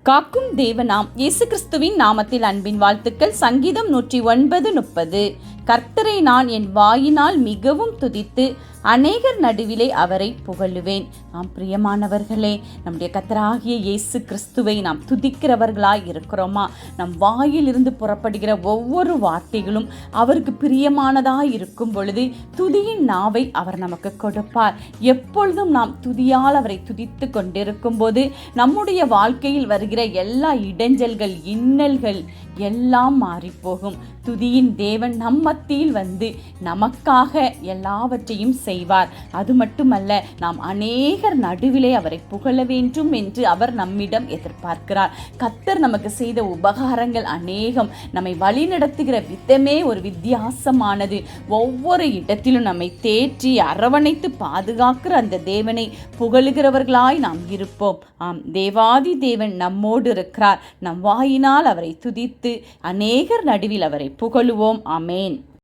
காக்கும் தேவனாம் இயேசு கிறிஸ்துவின் நாமத்தில் அன்பின் வாழ்த்துக்கள். சங்கீதம் 109:30. கர்த்தரை நான் என் வாயினால் மிகவும் துதித்து அநேகர் நடுவிலே அவரை புகழுவேன். நாம் பிரியமானவர்களே, நம்முடைய கர்த்தராகிய இயேசு கிறிஸ்துவை நாம் துதிக்கிறவர்களாய் இருக்கிறோமா? நம் வாயிலிருந்து புறப்படுகிற ஒவ்வொரு வார்த்தைகளும் அவருக்கு பிரியமானதாய் இருக்கும் பொழுது துதியின் நாவை அவர் நமக்கு கொடுப்பார். எப்பொழுதும் நாம் துதியால் அவரை துதித்து கொண்டிருக்கும் போது நம்முடைய வாழ்க்கையில் வருகிற எல்லா இடைஞ்சல்கள், இன்னல்கள் எல்லாம் மாறிப்போகும். துதியின் தேவன் நம் மத்தியில் வந்து நமக்காக எல்லாவற்றையும் செய்வார். அது மட்டுமல்ல, நாம் அநேகர் நடுவிலே அவரை புகழ வேண்டும் என்று அவர் நம்மிடம் எதிர்பார்க்கிறார். கர்த்தர் நமக்கு செய்த உபகாரங்கள் அநேகம். நம்மை வழிநடத்துகிற விதமே ஒரு வித்தியாசமானது. ஒவ்வொரு இடத்திலும் நம்மை தேற்றி அரவணைத்து பாதுகாக்கிற அந்த தேவனை புகழுகிறவர்களாய் நாம் இருப்போம். ஆம், தேவாதி தேவன் நம்மோடு இருக்கிறார். நம் வாயினால் அவரை துதித்து அநேகர் நடுவில் அவரை புகழுவோம். ஆமேன்.